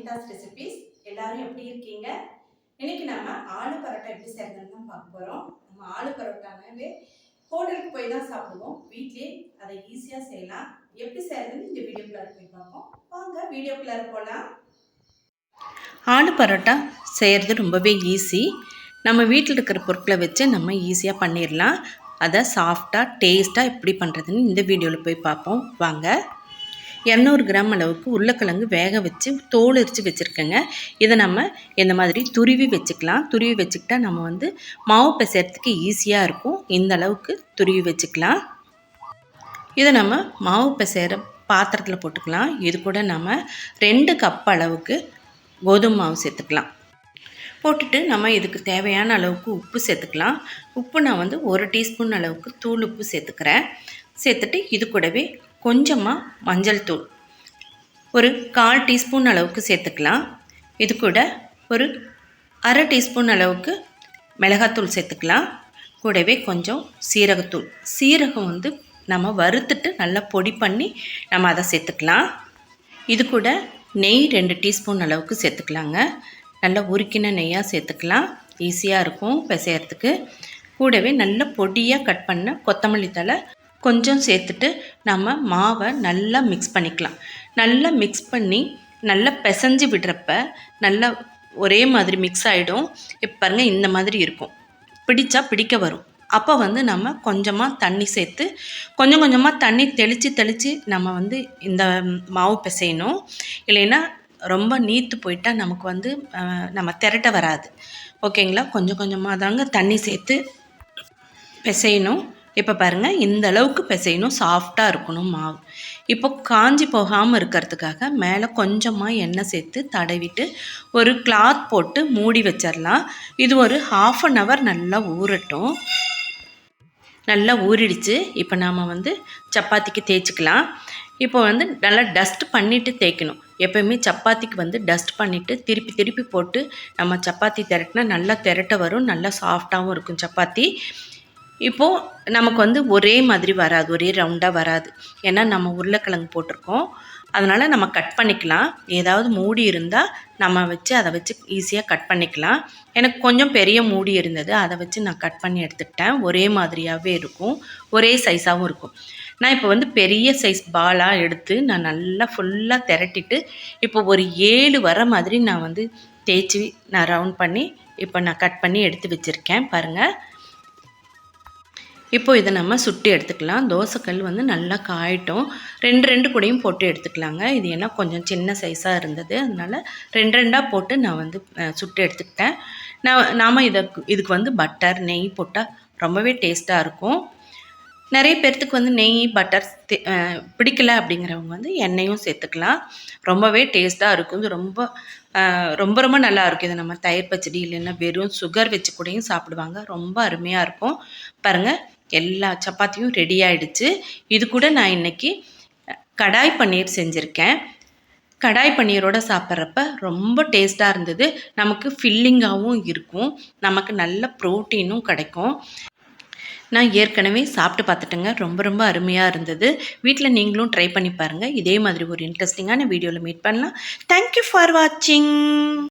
Anitha's recipes. எல்லாரும் எப்படி இருக்கீங்க? இன்னைக்கு நம்ம ஆலு பரோட்டா எப்படி செய்யறதுன்னு தான் பார்க்க போறோம். நம்ம ஆலு பரோட்டாவே ஹோட்டலுக்கு போய் தான் சாப்பிடுவோம். வீட்லயே அதை ஈஸியா செய்யலாம். எப்படி செய்யறதுன்னு இந்த வீடியோக்குள்ள போய் பார்ப்போம். வாங்க வீடியோக்குள்ள போலாம். ஆலு பரோட்டா செய்யறது ரொம்பவே ஈஸி. நம்ம வீட்டில் இருக்கிற பொருட்களை வச்சு நம்ம ஈஸியாக பண்ணிடலாம். அதை சாஃப்டாக டேஸ்ட்டாக எப்படி பண்ணுறதுன்னு இந்த வீடியோவில் போய் பார்ப்போம். வாங்க. 200 கிராம் அளவுக்கு உருளைக்கிழங்கு வேக வச்சு தோல் எரித்து வச்சுருக்கேங்க. இதை நம்ம இந்த மாதிரி துருவி வச்சுக்கலாம். துருவி வச்சுக்கிட்டா நம்ம வந்து மாவு பிசைறதுக்கு ஈஸியாக இருக்கும். இந்த அளவுக்கு துருவி வச்சுக்கலாம். இதை நம்ம மாவு பிசைற பாத்திரத்தில் போட்டுக்கலாம். இது கூட நம்ம 2 கப் அளவுக்கு கோதுமை மாவு சேர்த்துக்கலாம். போட்டுட்டு நம்ம இதுக்கு தேவையான அளவுக்கு உப்பு சேர்த்துக்கலாம். உப்பு நான் வந்து 1 டீஸ்பூன் அளவுக்கு தூள் உப்பு சேர்த்துக்கிறேன். சேர்த்துட்டு இது கூடவே கொஞ்சமாக மஞ்சள் தூள் ஒரு 1/4 டீஸ்பூன் அளவுக்கு சேர்த்துக்கலாம். இது கூட ஒரு 1/2 டீஸ்பூன் அளவுக்கு மிளகாத்தூள் சேர்த்துக்கலாம். கூடவே கொஞ்சம் சீரகத்தூள். சீரகம் வந்து நம்ம வறுத்துட்டு நல்லா பொடி பண்ணி நம்ம அதை சேர்த்துக்கலாம். இது கூட நெய் 2 டீஸ்பூன் அளவுக்கு சேர்த்துக்கலாங்க. நல்லா உருக்கின நெய்யாக சேர்த்துக்கலாம். ஈஸியாக இருக்கும் பிசையறதுக்கு. கூடவே நல்ல பொடியாக கட் பண்ண கொத்தமல்லி தழை கொஞ்சம் சேர்த்துட்டு நம்ம மாவை நல்லா மிக்ஸ் பண்ணிக்கலாம். நல்லா மிக்ஸ் பண்ணி நல்லா பிசைஞ்சு விடுறப்ப நல்லா ஒரே மாதிரி மிக்ஸ் ஆகிடும். இப்போ பாருங்கள், இந்த மாதிரி இருக்கும். பிடிச்சா பிடிக்க வரும். அப்போ வந்து நம்ம கொஞ்சமாக தண்ணி சேர்த்து கொஞ்சம் கொஞ்சமாக தண்ணி தெளித்து நம்ம வந்து இந்த மாவு பிசையணும். இல்லைன்னா ரொம்ப நீத்து போயிட்டால் நமக்கு வந்து நம்ம திரட்ட வராது. ஓகேங்களா? கொஞ்சம் கொஞ்சமாக தாங்க தண்ணி சேர்த்து பிசையணும். இப்போ பாருங்கள், இந்த அளவுக்கு பிசையணும். சாஃப்டாக இருக்கணும் மாவு. இப்போ காஞ்சி போகாமல் இருக்கிறதுக்காக மேலே கொஞ்சமாக எண்ணெய் சேர்த்து தடவிட்டு ஒரு கிளாத் போட்டு மூடி வச்சிடலாம். இது ஒரு 1/2 hour நல்லா ஊறட்டும். நல்லா ஊறிடுச்சு. இப்போ நாம் வந்து சப்பாத்திக்கு தேய்ச்சிக்கலாம். இப்போ வந்து நல்லா டஸ்ட் பண்ணிவிட்டு தேய்க்கணும். எப்போயுமே சப்பாத்திக்கு வந்து டஸ்ட் பண்ணிவிட்டு திருப்பி போட்டு நம்ம சப்பாத்தி திரட்டினா நல்லா திரட்ட வரும். நல்லா சாஃப்டாகவும் இருக்கும் சப்பாத்தி. இப்போது நமக்கு வந்து ஒரே மாதிரி வராது, ஒரே ரவுண்டாக வராது. ஏன்னா நம்ம உருளைக்கிழங்கு போட்டிருக்கோம். அதனால் நம்ம கட் பண்ணிக்கலாம். ஏதாவது மூடி இருந்தால் நம்ம வச்சு அதை வச்சு ஈஸியாக கட் பண்ணிக்கலாம். எனக்கு கொஞ்சம் பெரிய மூடி இருந்தது, அதை வச்சு நான் கட் பண்ணி எடுத்துக்கிட்டேன். ஒரே மாதிரியாகவே இருக்கும், ஒரே சைஸாகவும் இருக்கும். நான் இப்போ வந்து பெரிய சைஸ் பாலாக எடுத்து நான் நல்லா ஃபுல்லாக திரட்டிட்டு இப்போ ஒரு 7 வர மாதிரி நான் வந்து தேய்ச்சி நான் ரவுண்ட் பண்ணி இப்போ நான் கட் பண்ணி எடுத்து வச்சுருக்கேன். பாருங்கள். இப்போ இதை நம்ம சுட்டு எடுத்துக்கலாம். தோசைக்கல் வந்து நல்லா காயட்டும். 2 கூடையும் போட்டு எடுத்துக்கலாங்க. இது ஏன்னா கொஞ்சம் சின்ன சைஸாக இருந்தது, அதனால் 2 போட்டு நான் வந்து சுட்டு எடுத்துக்கிட்டேன். நாம் இதுக்கு வந்து பட்டர் நெய் போட்டால் ரொம்பவே டேஸ்ட்டாக இருக்கும். நிறைய பேர்த்துக்கு வந்து நெய் பட்டர் பிடிக்கல அப்படிங்கிறவங்க வந்து எண்ணெயும் சேர்த்துக்கலாம். ரொம்பவே டேஸ்ட்டாக இருக்கும். இது ரொம்ப நல்லா இருக்கும். இது நம்ம தயிர் பச்சடி இல்லைன்னா வெறும் சுகர் வச்சு கூடயும் சாப்பிடுவாங்க. ரொம்ப அருமையாக இருக்கும். பாருங்கள், எல்லா சப்பாத்தியும் ரெடி ஆகிடுச்சு. இது கூட நான் இன்றைக்கி கடாய் பன்னீர் செஞ்சுருக்கேன். கடாய் பன்னீரோடு சாப்பிட்றப்ப ரொம்ப டேஸ்ட்டாக இருந்தது. நமக்கு ஃபில்லிங்காகவும் இருக்கும். நமக்கு நல்ல ப்ரோட்டீனும் கிடைக்கும். நான் ஏற்கனவே சாப்பிட்டு பார்த்துட்டேங்க. ரொம்ப அருமையாக இருந்தது. வீட்டில் நீங்களும் ட்ரை பண்ணி பாருங்கள். இதே மாதிரி ஒரு இன்ட்ரெஸ்டிங்கான வீடியோவில் மீட் பண்ணலாம். தேங்க்யூ ஃபார் வாட்சிங்.